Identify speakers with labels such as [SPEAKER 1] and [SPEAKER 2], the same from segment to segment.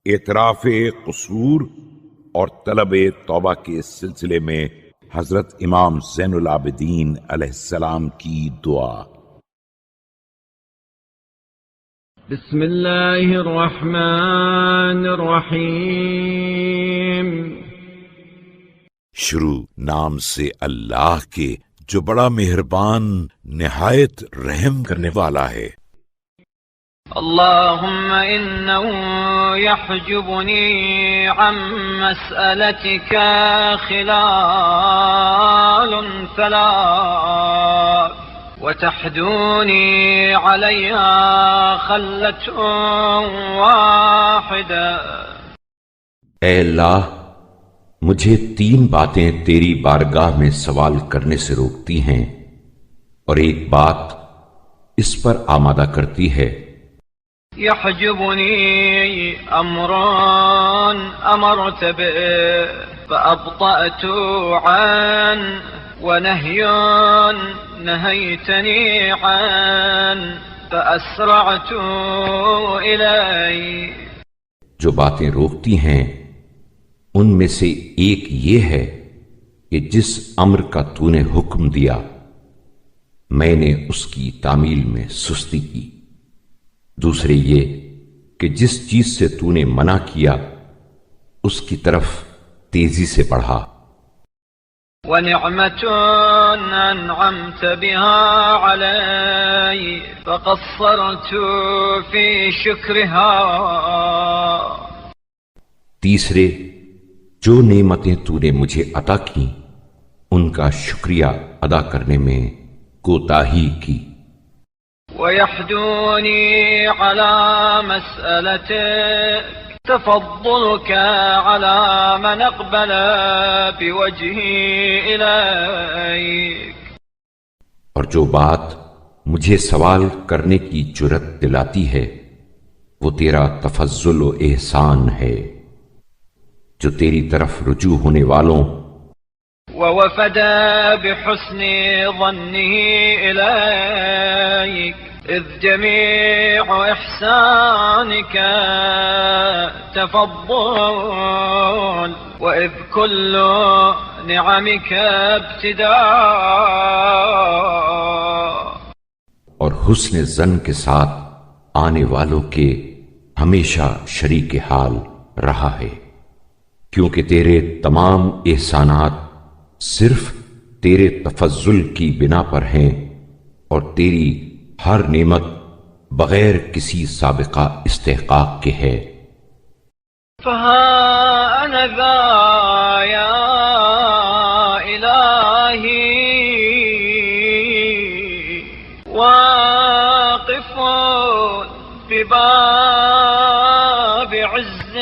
[SPEAKER 1] اعتراف قصور اور طلب توبہ کے سلسلے میں حضرت امام زین العابدین علیہ السلام کی دعا۔
[SPEAKER 2] بسم اللہ الرحمن الرحیم۔
[SPEAKER 1] شروع نام سے اللہ کے جو بڑا مہربان نہایت رحم کرنے والا ہے۔
[SPEAKER 2] اللهم إنه يحجبني عن مسألتك خلال ثلاث وتحدوني عليها خلة واحدة۔
[SPEAKER 3] اے اللہ، مجھے 3 باتیں تیری بارگاہ میں سوال کرنے سے روکتی ہیں اور ایک بات اس پر آمادہ کرتی ہے۔
[SPEAKER 2] يحجبني أمر أمرت به فأبطأت عنه ونهي نهيتني عنه فأسرعت إليه۔
[SPEAKER 3] جو باتیں روکتی ہیں ان میں سے ایک یہ ہے کہ جس امر کا تو نے حکم دیا میں نے اس کی تعمیل میں سستی کی، دوسرے یہ کہ جس چیز سے تو نے منع کیا اس کی طرف تیزی سے بڑھا۔
[SPEAKER 2] وَنِعْمَةٌ أَنْعَمْتَ بِهَا عَلَيَّ فَقَصَّرْتُ فِي شُكْرِهَا۔
[SPEAKER 3] تیسرے، جو نعمتیں تو نے مجھے عطا کیں ان کا شکریہ ادا کرنے میں کوتاہی کی۔
[SPEAKER 2] ويحدوني على مسألتك تفضلك على من أقبل بوجهه إليك۔
[SPEAKER 3] اور جو بات مجھے سوال کرنے کی جرأت دلاتی ہے وہ تیرا تفضل و احسان ہے جو تیری طرف رجوع ہونے والوں
[SPEAKER 2] ووفد بحسن ظنه إليك إذ جميع إحسانك تفضل وإذ كل نعمك ابتداء۔
[SPEAKER 3] اور حسن زن کے ساتھ آنے والوں کے ہمیشہ شریک حال رہا ہے، کیونکہ تیرے تمام احسانات صرف تیرے تفضل کی بنا پر ہیں اور تیری ہر نعمت بغیر کسی سابقہ استحقاق کے ہے۔
[SPEAKER 2] فها أنا ذا يا إلهي واقف بباب عزك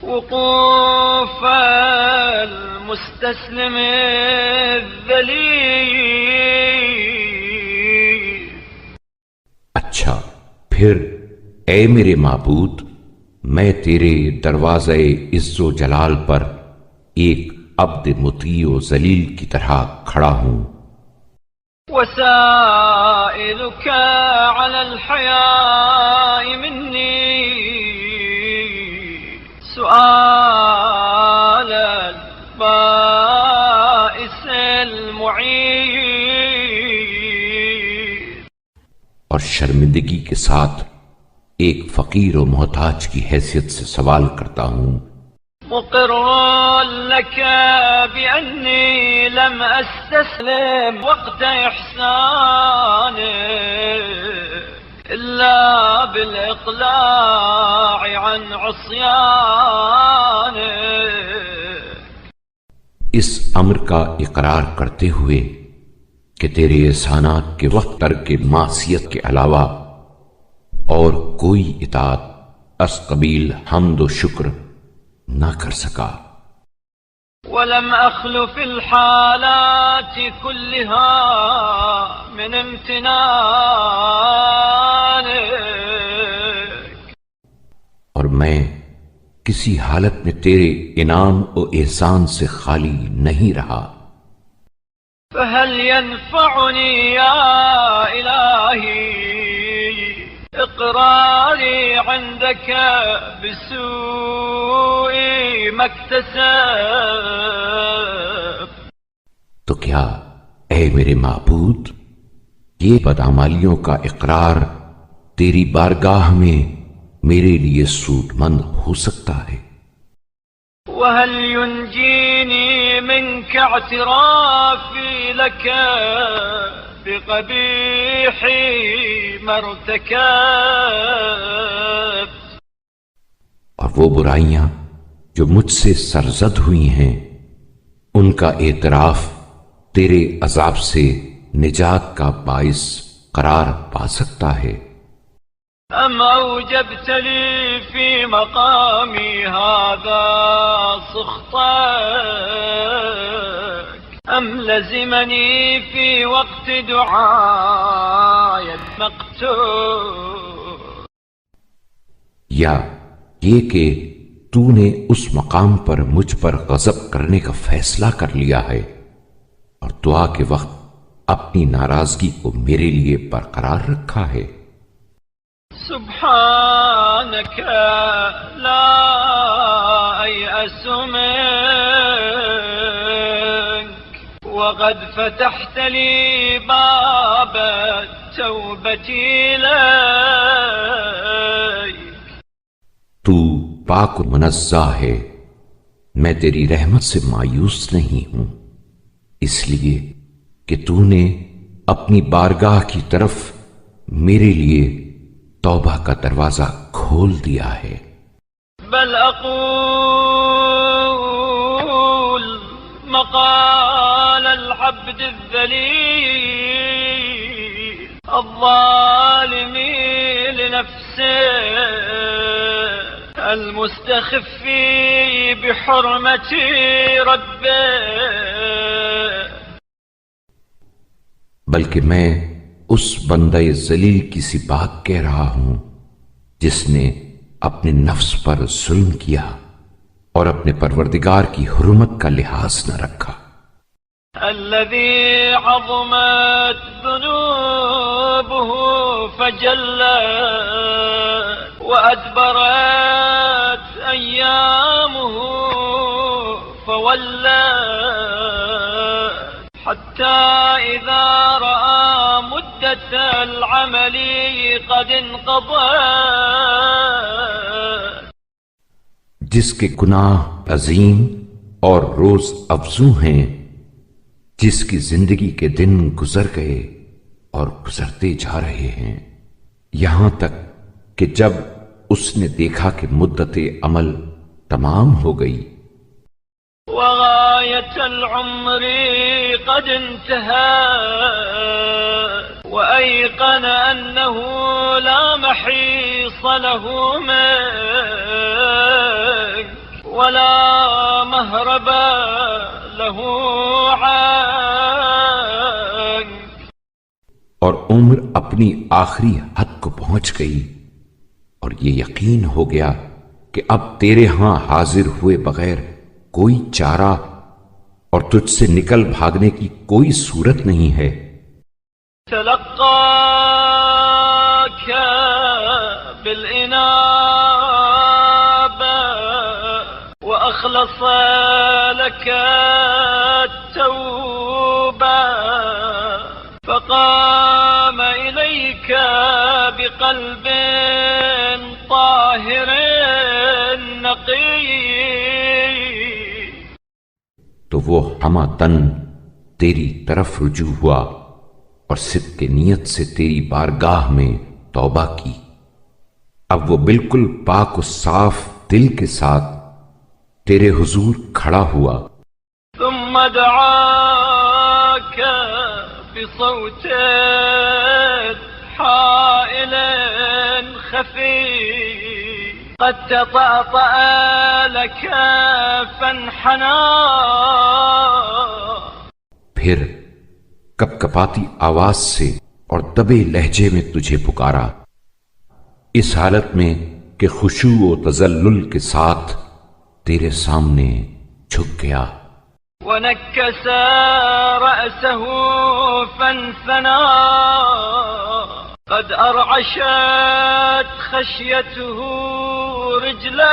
[SPEAKER 2] وقوف المستسلم الذليل۔
[SPEAKER 3] اچھا پھر اے میرے معبود، میں تیرے دروازے عز و جلال پر ایک عبد مطیع و ذلیل کی طرح کھڑا ہوں۔
[SPEAKER 2] وسائلك على الحياء مني سؤال البائس المعين۔
[SPEAKER 3] اور شرمندگی کے ساتھ ایک فقیر و محتاج کی حیثیت سے سوال کرتا ہوں۔
[SPEAKER 2] مقر لك بأني لم أستسلم وقت إحسانك إلا بالإقلاع عن عصيانك۔
[SPEAKER 3] اس امر کا اقرار کرتے ہوئے کہ تیرے احسانات کے وقت ترک معصیت کے علاوہ اور کوئی اطاعت از قبیل حمد و شکر نہ کر سکا۔
[SPEAKER 2] ولم أخل في الحالات كلها من امتنانك۔
[SPEAKER 3] اور میں کسی حالت میں تیرے انعام و احسان سے خالی نہیں رہا۔
[SPEAKER 2] فهل ينفعني يا إلهي إقراري عندك بسوء ما اكتسب.
[SPEAKER 3] تو کیا اے میرے معبود یہ بدعمالیوں کا اقرار تیری بارگاہ میں میرے لیے سود مند ہو سکتا ہے؟
[SPEAKER 2] وهل ينجيني منك اعترافي لك بقبيح ما ارتكبت.
[SPEAKER 3] اور وہ برائیاں جو مجھ سے سرزد ہوئی ہیں ان کا اعتراف تیرے عذاب سے نجات کا باعث قرار پا سکتا ہے؟
[SPEAKER 2] أم أوجبت لي في مقامي هذا سخطك أم لزمني في وقت دعاي المقتول.
[SPEAKER 3] یا یہ کہ تو نے اس مقام پر مجھ پر غضب کرنے کا فیصلہ کر لیا ہے اور دعا کے وقت اپنی ناراضگی کو میرے لیے برقرار رکھا ہے.
[SPEAKER 2] سبحانك لا أيأس منك وقد فتحت لي باب التوبة إليك.
[SPEAKER 3] تو پاک و منزہ ہے، میں تیری رحمت سے مایوس نہیں ہوں، اس لیے کہ تو نے اپنی بارگاہ کی طرف میرے لیے توبہ کا دروازہ کھول دیا ہے.
[SPEAKER 2] بل أقول مقال العبد الذليل الظالم لنفسه المستخفي بحرمة ربه.
[SPEAKER 3] بلکہ میں اس بندہ ذلیل کی سی بات کہہ رہا ہوں جس نے اپنے نفس پر ظلم کیا اور اپنے پروردگار کی حرمت کا لحاظ نہ رکھا.
[SPEAKER 2] الذي عظمت ذنوبه فجلت وأدبرت أيامه فولت حتى إذا رأى مدة العمل قد انقضت.
[SPEAKER 3] جس کے گناہ عظیم اور روز افزوں ہیں، جس کی زندگی کے دن گزر گئے اور گزرتے جا رہے ہیں، یہاں تک کہ جب اس نے دیکھا کہ مدت عمل تمام ہو گئی.
[SPEAKER 2] وغاية العمر قد انتهى وأيقن أنه لا محيص له منك ولا مهرب له عنك.
[SPEAKER 3] اور عمر اپنی آخری حد کو پہنچ گئی اور یہ یقین ہو گیا کہ اب تیرے ہاں حاضر ہوئے بغیر کوئی چارہ اور تجھ سے نکل بھاگنے کی کوئی صورت نہیں ہے.
[SPEAKER 2] تلقاك بالإنابة وأخلص لك التوبة فقام إليك بقلب طاهر نقي.
[SPEAKER 3] تو وہ ہمہ تن تیری طرف رجوع ہوا اور صدق نیت سے تیری بارگاہ میں توبہ کی. اب وہ بالکل پاک و صاف دل کے ساتھ تیرے حضور کھڑا ہوا.
[SPEAKER 2] ثم دعاك بصوت حائل خفي قد تطأطأ لك فانحنى.
[SPEAKER 3] پھر کپ کپاتی آواز سے اور دبے لہجے میں تجھے پکارا، اس حالت میں کہ خشوع و تذلل کے ساتھ تیرے سامنے جھک گیا.
[SPEAKER 2] ونكس رأسه فانثنى قد أرعشت خشيته رجلاي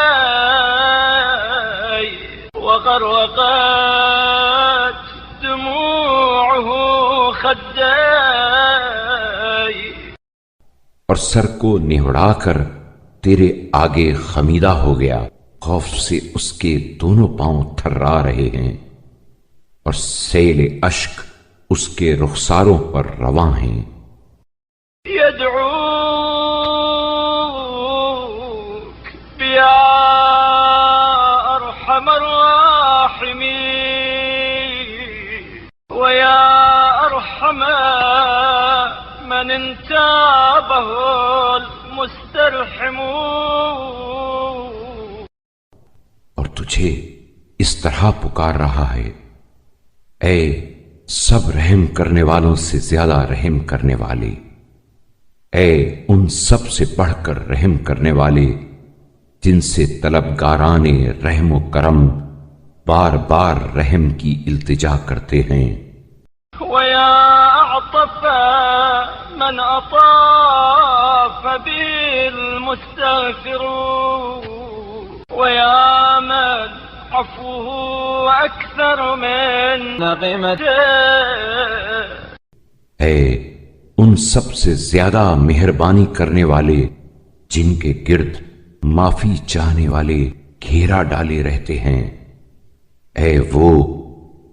[SPEAKER 2] وغرقت دموعه خداي،
[SPEAKER 3] اور سر کو نہڑا کر تیرے آگے خمیدہ ہو گیا، خوف سے اس کے دونوں پاؤں تھرا رہے ہیں، اور سیل اشک اس کے رخساروں پر رواں ہیں۔
[SPEAKER 2] يدعوك بيا أرحم الراحمين ويا أرحم من انتابه المسترحمون،
[SPEAKER 3] اور تجھے اس طرح پکار رہا ہے، اے سب رحم کرنے والوں سے زیادہ رحم کرنے والے، اے ان سب سے بڑھ کر رحم کرنے والے جن سے طلبگاران رحم و کرم بار بار رحم کی التجا کرتے ہیں۔
[SPEAKER 2] ويا أعطف من أطاف بالمستغفرون ويا من عفوه أكثر من نغمته،
[SPEAKER 3] اے ان سب سے زیادہ مہربانی کرنے والے جن کے گرد معافی چاہنے والے گھیرا ڈالے رہتے ہیں، اے وہ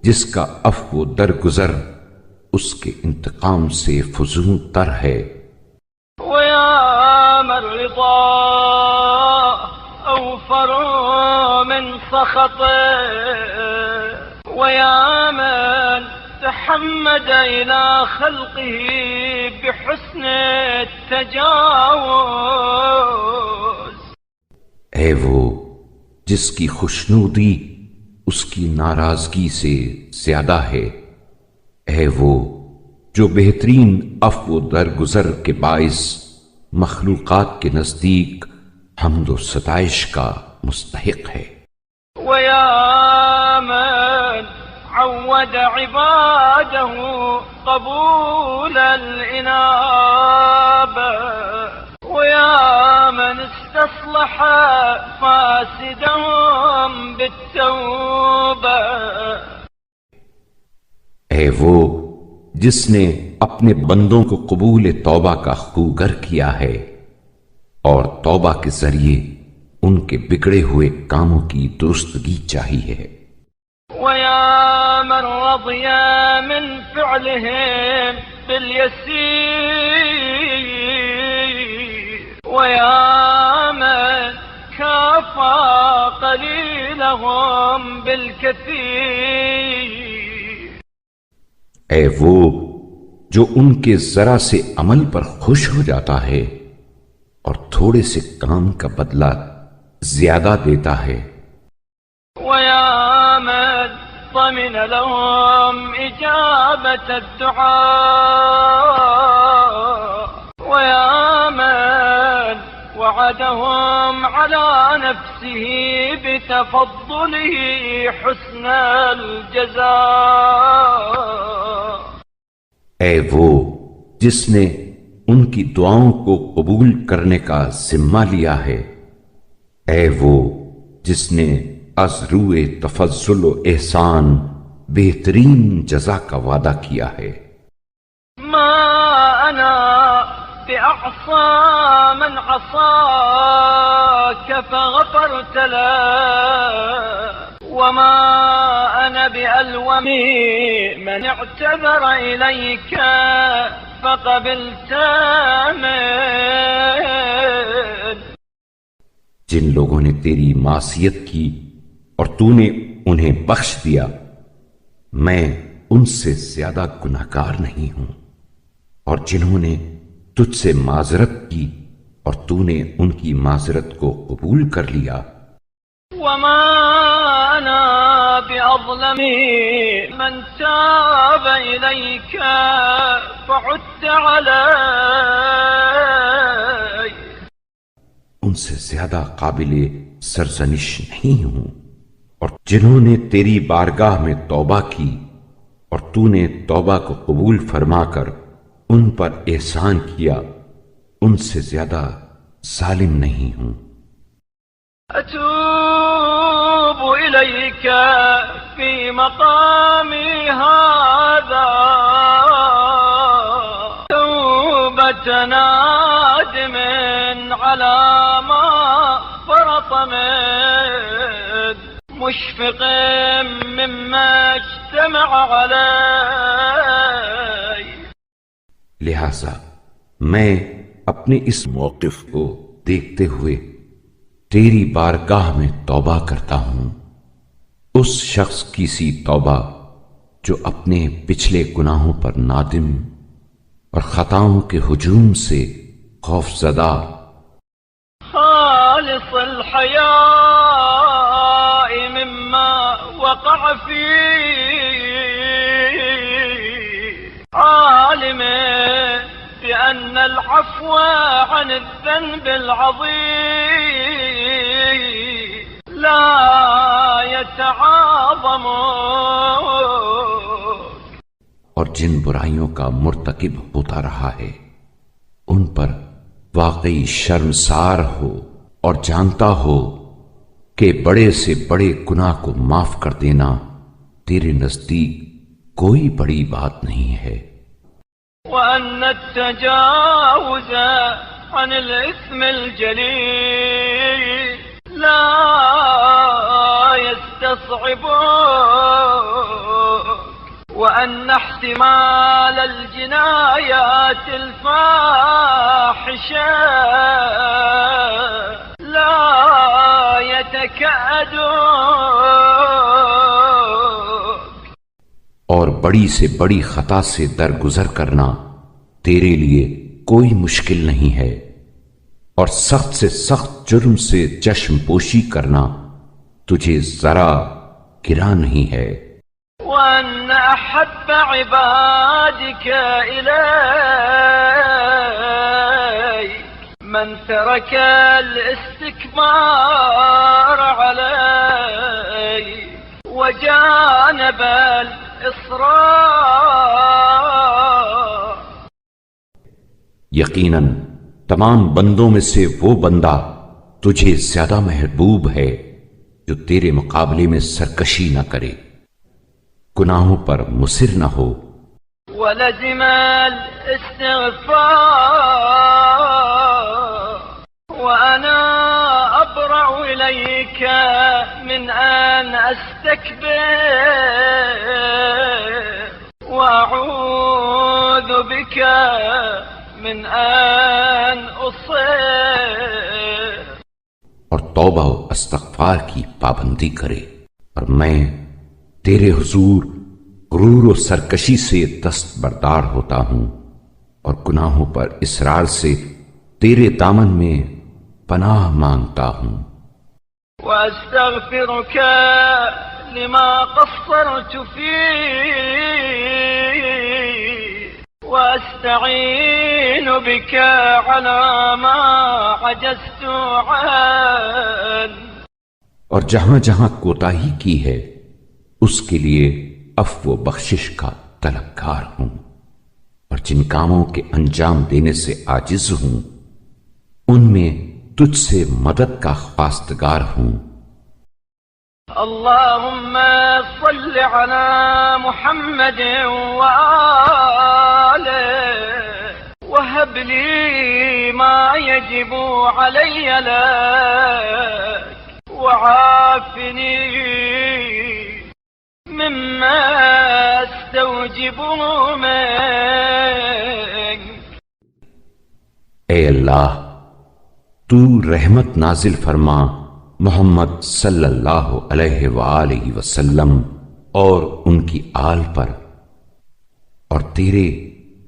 [SPEAKER 3] جس کا عفو و درگزر اس کے انتقام سے فزوں تر ہے۔
[SPEAKER 2] ويا من رضا أوفر من سخطه ويا من تحمد إلى خلقه بحسن التجاوز،
[SPEAKER 3] اے وہ جس کی خوشنودی اس کی ناراضگی سے زیادہ ہے، اے وہ جو بہترین عفو و درگزر کے باعث مخلوقات کے نزدیک حمد و ستائش کا مستحق ہے۔
[SPEAKER 2] ويا من عود عباده قبول الإنابة ويا من استصلح فاسدهم بالتوبة،
[SPEAKER 3] اے وہ جس نے اپنے بندوں کو قبول توبہ کا خوگر کیا ہے اور توبہ کے ذریعے ان کے بگڑے ہوئے کاموں کی درستگی چاہی ہے۔
[SPEAKER 2] ويا من رضي من فعلهم باليسير ويا من كافى قليلهم بالكثير،
[SPEAKER 3] اے وہ جو ان کے ذرا سے عمل پر خوش ہو جاتا ہے اور تھوڑے سے کام کا بدلہ زیادہ دیتا ہے۔
[SPEAKER 2] ويا من ضمن لهم إجابة الدعاء ويا من وعدهم على نفسه بتفضله حسن الجزاء،
[SPEAKER 3] اے وہ جس نے ان کی دعاؤں کو قبول کرنے کا ذمہ لیا ہے، اے وہ جس نے از روئے تفضل و احسان بہترین جزا کا وعدہ کیا ہے۔
[SPEAKER 2] ما أنا بأعصى من عصاك فغفرت له وما أنا بألوم من اعتذر إليك فقبلت منه،
[SPEAKER 3] جن لوگوں نے تیری معصیت کی اور تو نے انہیں بخش دیا، میں ان سے زیادہ گناہگار نہیں ہوں، اور جنہوں نے تجھ سے معذرت کی اور تو نے ان کی معذرت کو قبول کر لیا۔
[SPEAKER 2] وما أنا بأظلم من تاب إليك فعدت علي،
[SPEAKER 3] ان سے زیادہ قابل سرزنش نہیں ہوں، اور جنہوں نے تیری بارگاہ میں توبہ کی اور تو نے توبہ کو قبول فرما کر ان پر احسان کیا، ان سے زیادہ ظالم نہیں ہوں۔
[SPEAKER 2] أتوب إليك في مقامي هذا توبة نادم على ما فرط من مشفق مما اجتمع علي۔
[SPEAKER 3] لہذا میں اپنے اس موقف کو دیکھتے ہوئے تیری بارگاہ میں توبہ کرتا ہوں، اس شخص کی سی توبہ جو اپنے پچھلے گناہوں پر نادم اور خطاؤں کے ہجوم سے خوف زدہ،
[SPEAKER 2] خالص الحياء مما وقع فيه، عالم بأن العفو عن الذنب العظيم لا يتعاظم،
[SPEAKER 3] اور جن برائیوں کا مرتکب ہوتا رہا ہے ان پر واقعی شرمسار ہو اور جانتا ہو کہ بڑے سے بڑے گناہ کو معاف کر دینا تیرے نزدیک کوئی بڑی بات نہیں ہے،
[SPEAKER 2] وأن التجاوز عن الإثم الجليل لا يستصعب، وأن احتمال الجنايات الفاحشة لا يتكأد،
[SPEAKER 3] اور بڑی سے بڑی خطا سے درگزر کرنا تیرے لیے کوئی مشکل نہیں ہے، اور سخت سے سخت جرم سے چشم پوشی کرنا تجھے ذرا گرا نہیں ہے۔
[SPEAKER 2] وأن أحب عبادك إليك من ترك الاستكبار عليك وجانب الإصرار۔
[SPEAKER 3] یقیناً تمام بندوں میں سے وہ بندہ تجھے زیادہ محبوب ہے جو تیرے مقابلے میں سرکشی نہ کرے، گناہوں پر مصر نہ ہو،
[SPEAKER 2] ولزم الاستغفار، وأنا أبرأ إليك من أن أستكبر، وأعوذ بك من أن أصر،
[SPEAKER 3] اور توبہ و استغفار کی پابندی کرے، اور میں تیرے حضور غرور و سرکشی سے دستبردار ہوتا ہوں اور گناہوں پر اصرار سے تیرے دامن میں پناہ مانگتا ہوں۔
[SPEAKER 2] وأستغفرك لما قصرت فيه، وأستعين بك على ما عجزت عنه،
[SPEAKER 3] اور جہاں جہاں کوتاہی کی ہے اس کے لیے عفو و بخشش کا طلبگار ہوں، اور جن کاموں کے انجام دینے سے عاجز ہوں ان میں تجھ سے مدد کا خواستگار ہوں۔
[SPEAKER 2] اللهم صل على محمد وآله وهب لي ما يجب علي لك، وعافني مما استوجب منك۔
[SPEAKER 3] اے اللہ، تو رحمت نازل فرما محمد صلی اللہ علیہ وآلہ وسلم اور ان کی آل پر، اور تیرے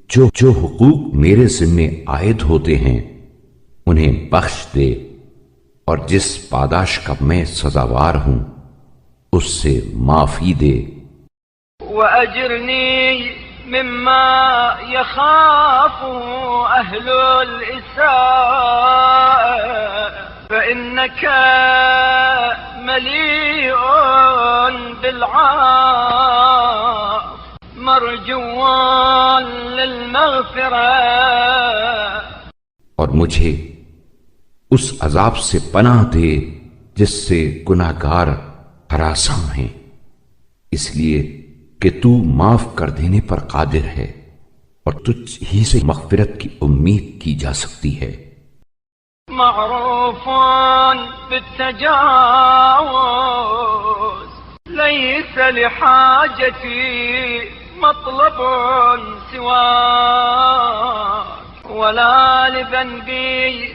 [SPEAKER 3] جو جو حقوق میرے ذمے عائد ہوتے ہیں انہیں بخش دے، اور جس پاداش کا میں سزاوار ہوں اس سے معافی دے۔
[SPEAKER 2] وأجرني مما يخاف أهل الإساءة، فإنك مليء بالعاف مرجو للمغفرة،
[SPEAKER 3] اور مجھے اس عذاب سے پناہ دے جس سے گناہگار ہراساں ہیں، اس لیے کہ تو معاف کر دینے پر قادر ہے اور تجھ ہی سے مغفرت کی امید کی جا سکتی ہے۔
[SPEAKER 2] معروف بالتجاوز ليس لحاجتي مطلب سواك ولا لذنبي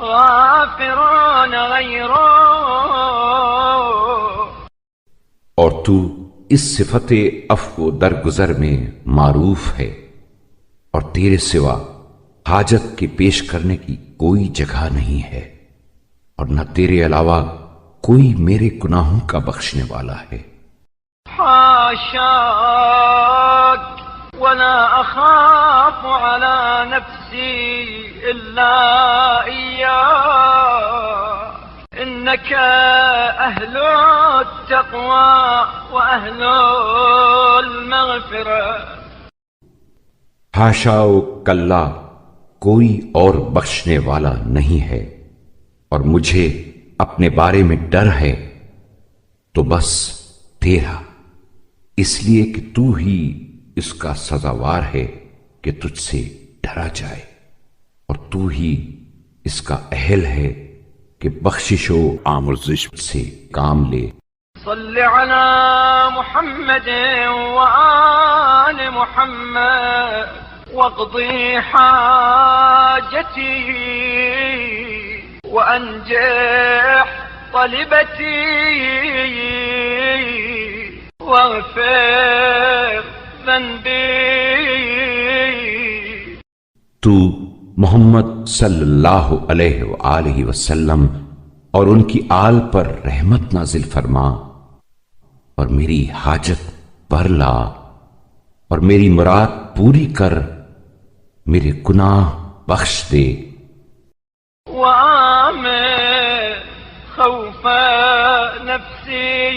[SPEAKER 2] غافرون غيره۔
[SPEAKER 3] اور تو اس صفت عفو و درگزر میں معروف ہے اور تیرے سوا حاجت کے پیش کرنے کی کوئی جگہ نہیں ہے، اور نہ تیرے علاوہ کوئی میرے گناہوں کا بخشنے والا ہے۔
[SPEAKER 2] حاشاك ولا أخاف على نفسي إلا إياك إنك أهل التقوى وأهل المغفرة۔
[SPEAKER 3] حاشا و کلا، کوئی اور بخشنے والا نہیں ہے، اور مجھے اپنے بارے میں ڈر ہے تو بس تیرا، اس لیے کہ تو ہی اس کا سزاوار ہے کہ تجھ سے ڈرا جائے، اور تو ہی اس کا اہل ہے کہ بخشش و آمرزش سے کام لے۔
[SPEAKER 2] صل على محمد وآل محمد واقضي حاجتي وأنجح طلبتي واغفر ذنبي۔
[SPEAKER 3] تو محمد صلی اللہ علیہ وآلہ وسلم اور ان کی آل پر رحمت نازل فرما، اور میری حاجت بھر لا، اور میری مراد پوری کر، میرے گناہ بخش دے۔
[SPEAKER 2] وآمن خوف نفسي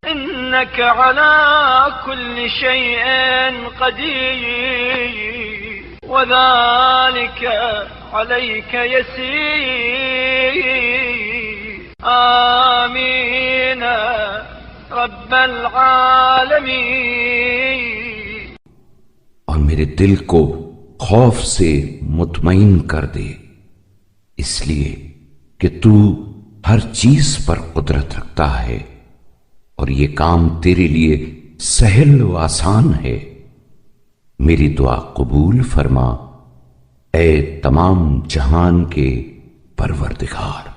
[SPEAKER 2] إنك على كل شيء قدير وذلك عليك يسير آمين رب العالمين۔
[SPEAKER 3] اور میرے دل کو خوف سے مطمئن کر دے، اس لیے کہ تو ہر چیز پر قدرت رکھتا ہے، اور یہ کام تیرے لیے سہل و آسان ہے۔ میری دعا قبول فرما، اے تمام جہان کے پروردگار۔